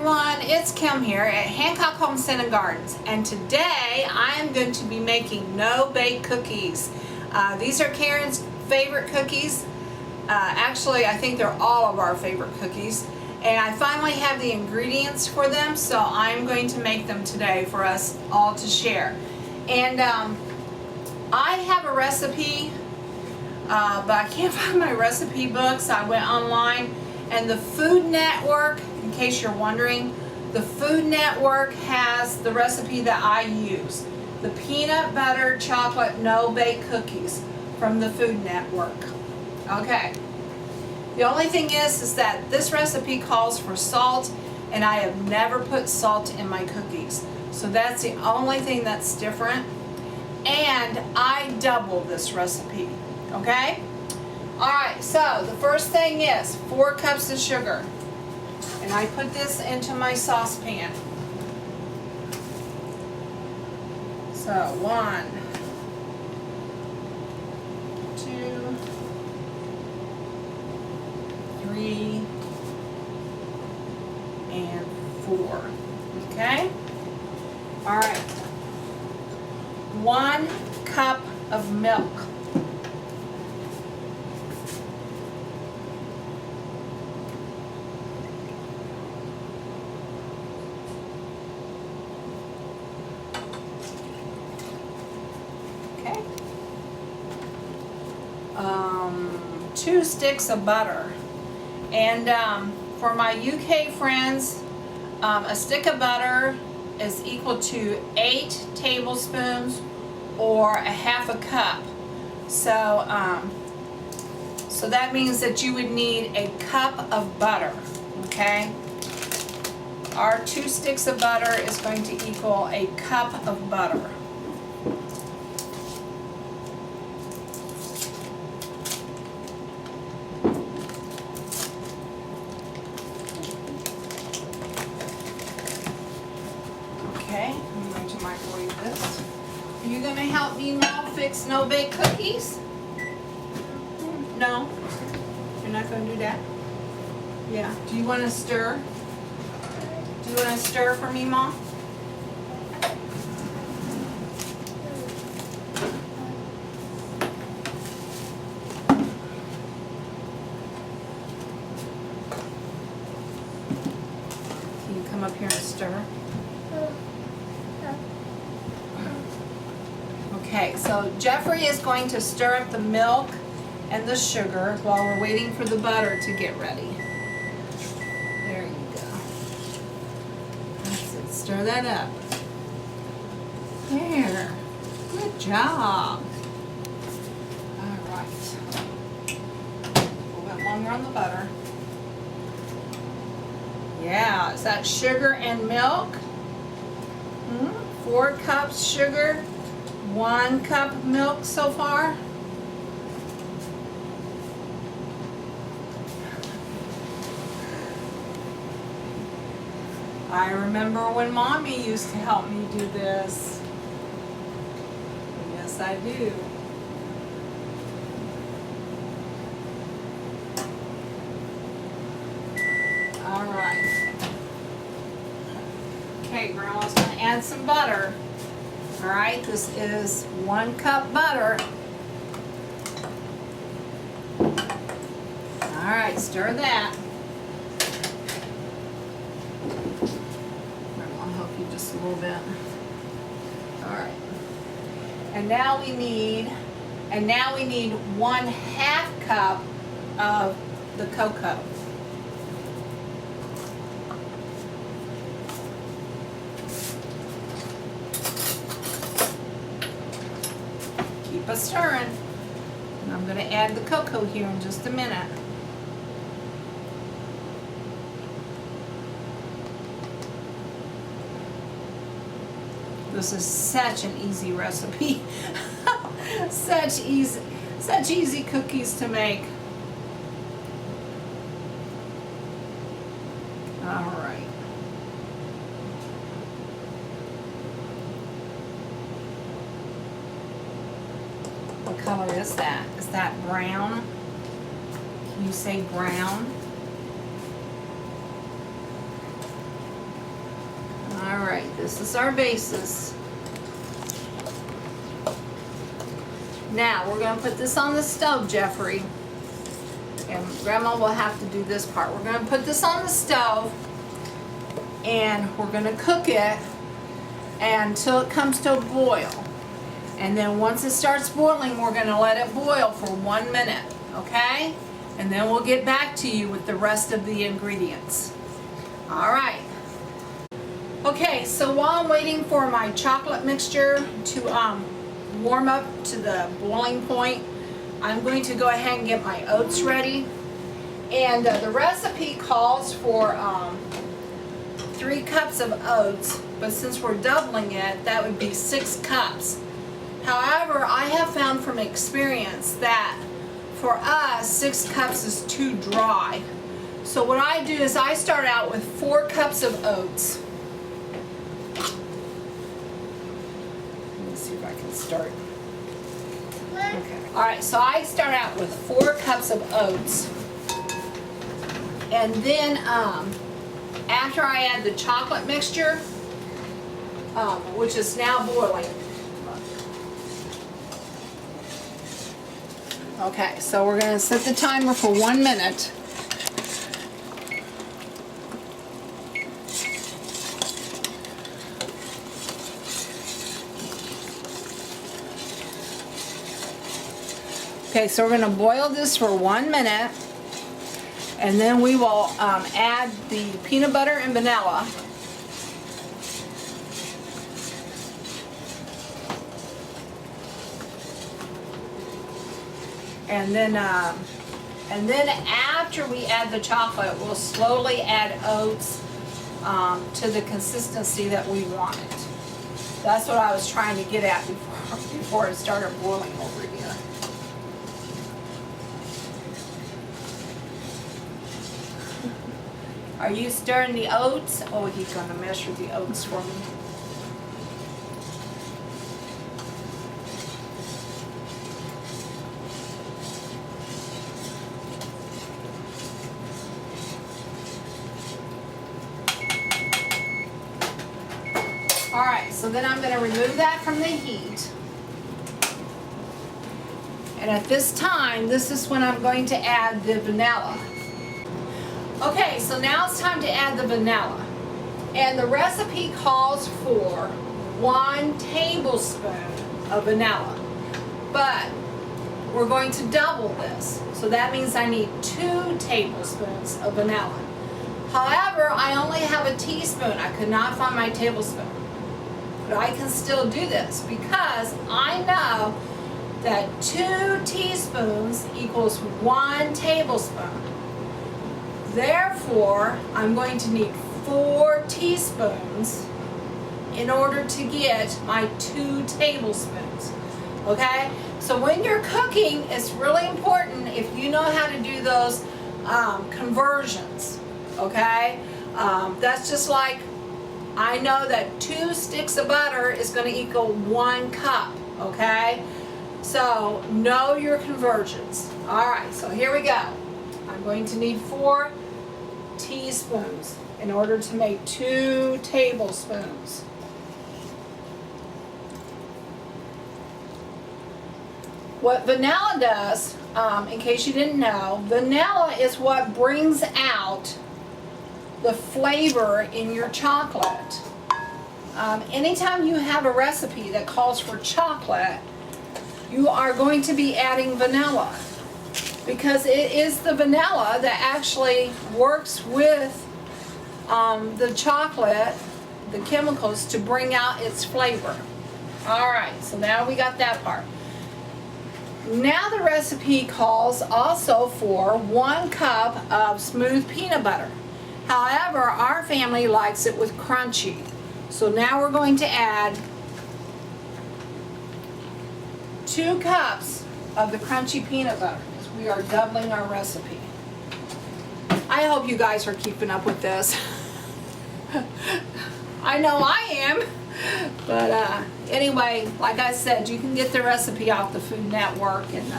everyone, it's Kim here at Hancock Homesteading Gardens, and today I am going to be making no-bake cookies. These are Karen's favorite cookies. Actually, I think they're all of our favorite cookies, and I finally have the ingredients for them, so I'm going to make them today for us all to share. And I have a recipe, but I can't find my recipe book, so I went online. And the Food Network, in case you're wondering, the Food Network has the recipe that I use. The peanut butter chocolate no-bake cookies from the Food Network. Okay. The only thing is that this recipe calls for salt, and I have never put salt in my cookies. So that's the only thing that's different. And I double this recipe, okay? Alright, so the first thing is 4 cups of sugar. And I put this into my saucepan. So 1, 2, 3, and 4. Okay? Alright. 1 cup of milk. Okay. 2 sticks of butter. And for my UK friends, a stick of butter is equal to 8 tablespoons or a half a cup. So, so that means that you would need a cup of butter, okay? Our 2 sticks of butter is going to equal a cup of butter. Okay, I'm going to microwave this. Are you going to help me, Mom, fix no-bake cookies? No? You're not going to do that? Yeah. Do you want to stir? Do you want to stir for me, Mom? Can you come up here and stir? Okay, so Jeffrey is going to stir up the milk and the sugar while we're waiting for the butter to get ready. There you go. That's it. Stir that up. There. Good job. All right. A little bit longer on the butter. Yeah, is that sugar and milk? 4 cups sugar. 1 cup of milk so far. I remember when Mommy used to help me do this. Yes, I do. All right. Okay, Grandma's going to add some butter. All right, this is 1 cup butter. All right, stir that. I'll help you just a little bit. All right. And now we need 1/2 cup of the cocoa. Keep us stirring. And I'm going to add the cocoa here in just a minute. This is such an easy recipe. such easy cookies to make. All right. What color is that? Is that brown? Can you say brown? This is our basis. Now we're going to put this on the stove, Jeffrey. And Grandma will have to do this part. We're going to put this on the stove and we're going to cook it until it comes to a boil. And then once it starts boiling, we're going to let it boil for 1 minute, okay? And then we'll get back to you with the rest of the ingredients. All right. Okay, so while I'm waiting for my chocolate mixture to warm up to the boiling point, I'm going to go ahead and get my oats ready. And the recipe calls for 3 cups of oats, but since we're doubling it, that would be 6 cups. However, I have found from experience that for us, 6 cups is too dry. So what I do is I start out with 4 cups of oats. Let me see if I can start. Okay. All right, so I start out with 4 cups of oats. And then after I add the chocolate mixture, which is now boiling. Okay, so we're going to set the timer for 1 minute. Okay, so we're going to boil this for 1 minute, and then we will add the peanut butter and vanilla. And then after we add the chocolate, we'll slowly add oats to the consistency that we want it. That's what I was trying to get at before it started boiling over here. Are you stirring the oats? Oh, he's going to measure the oats for me. Alright, so then I'm going to remove that from the heat. And at this time, this is when I'm going to add the vanilla. Okay, so now it's time to add the vanilla. And the recipe calls for 1 tablespoon of vanilla. But we're going to double this. So that means I need 2 tablespoons of vanilla. However, I only have a teaspoon. I could not find my tablespoon. But I can still do this because I know that 2 teaspoons equals 1 tablespoon. Therefore, I'm going to need 4 teaspoons in order to get my 2 tablespoons. Okay? So when you're cooking, it's really important if you know how to do those conversions. Okay? That's just like I know that 2 sticks of butter is going to equal 1 cup. Okay? So know your conversions. Alright, so here we go. I'm going to need 4 teaspoons in order to make 2 tablespoons. What vanilla does, in case you didn't know, vanilla is what brings out the flavor in your chocolate. Anytime you have a recipe that calls for chocolate, you are going to be adding vanilla, because it is the vanilla that actually works with the chocolate, the chemicals, to bring out its flavor. Alright, so now we got that part. Now the recipe calls also for 1 cup of smooth peanut butter. However, our family likes it with crunchy. So now we're going to add 2 cups of the crunchy peanut butter. We are doubling our recipe. I hope you guys are keeping up with this. I know I am. But anyway, like I said, you can get the recipe off the Food Network and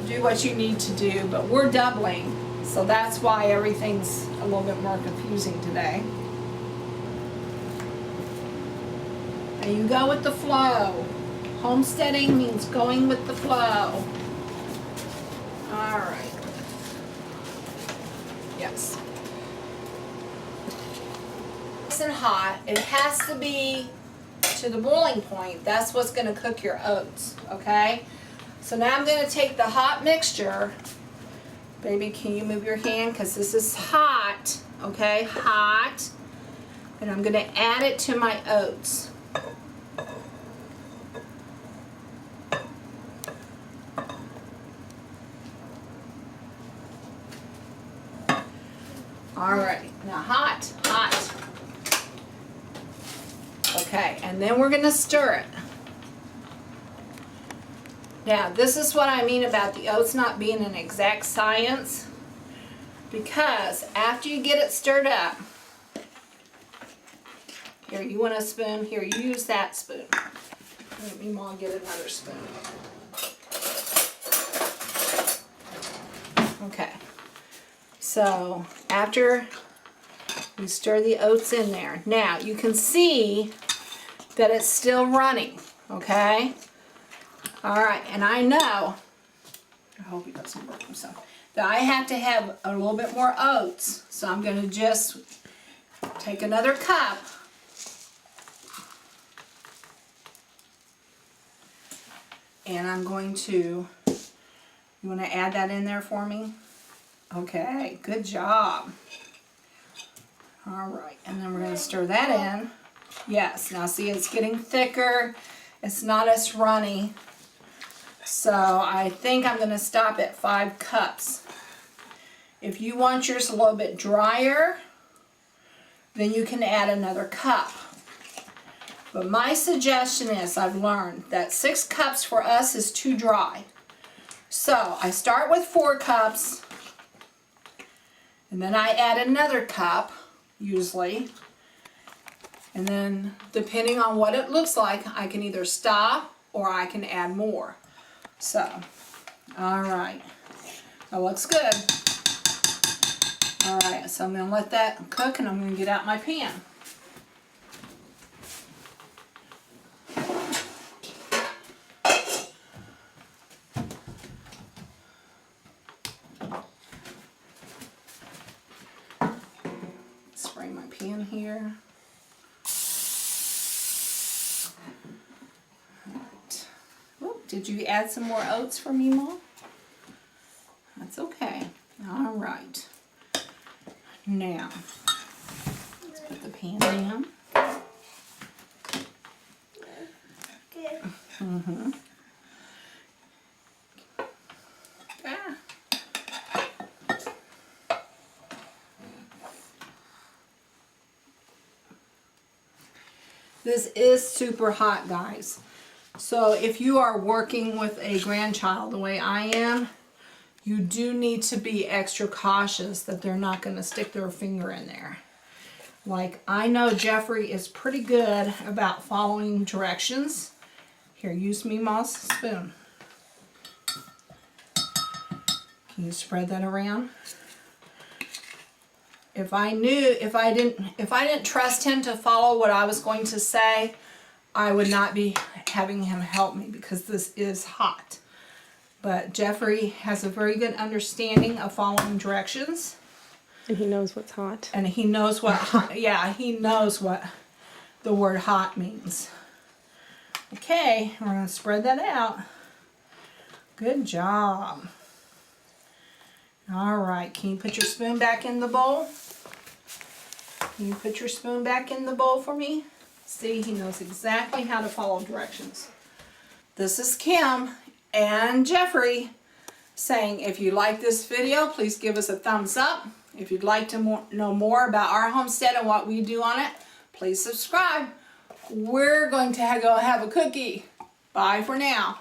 do what you need to do. But we're doubling, so that's why everything's a little bit more confusing today. And you go with the flow. Homesteading means going with the flow. All right. Yes. Nice and hot. It has to be to the boiling point. That's what's going to cook your oats, okay? So now I'm going to take the hot mixture. Baby, can you move your hand? Because this is hot, okay? Hot. And I'm going to add it to my oats. All right, now hot. Okay, and then we're going to stir it. Now, this is what I mean about the oats not being an exact science, because after you get it stirred up, here, you want a spoon? Here, you use that spoon. Let me, Mom, get another spoon. Okay. So after we stir the oats in there, now you can see that it's still running, okay? All right, and I know, I hope it doesn't burn himself, that I have to have a little bit more oats. So I'm going to just take another cup and I'm going to, you want to add that in there for me? Okay, good job. All right, and then we're going to stir that in. Yes, now see, it's getting thicker. It's not as runny. So I think I'm going to stop at 5 cups. If you want yours a little bit drier, then you can add another cup. But my suggestion is, I've learned that 6 cups for us is too dry. So I start with 4 cups. And then I add another cup, usually. And then, depending on what it looks like, I can either stop or I can add more. So, all right. That looks good. All right, so I'm going to let that cook and I'm going to get out my pan. Spray my pan here. Right. Oop, did you add some more oats for me, Mom? That's okay. All right. Now, let's put the pan down. Mm-hmm. Ah. This is super hot, guys. So if you are working with a grandchild the way I am, you do need to be extra cautious that they're not going to stick their finger in there. Like, I know Jeffrey is pretty good about following directions. Here, use Meemaw's spoon. Can you spread that around? If I didn't trust him to follow what I was going to say, I would not be having him help me because this is hot. But Jeffrey has a very good understanding of following directions. And he knows what's hot. And he knows what hot, yeah, he knows what the word hot means. Okay, we're going to spread that out. Good job. All right, can you put your spoon back in the bowl? Can you put your spoon back in the bowl for me? See, he knows exactly how to follow directions. This is Kim and Jeffrey saying, if you like this video, please give us a thumbs up. If you'd like to know more about our homestead and what we do on it, please subscribe. We're going to go have a cookie. Bye for now.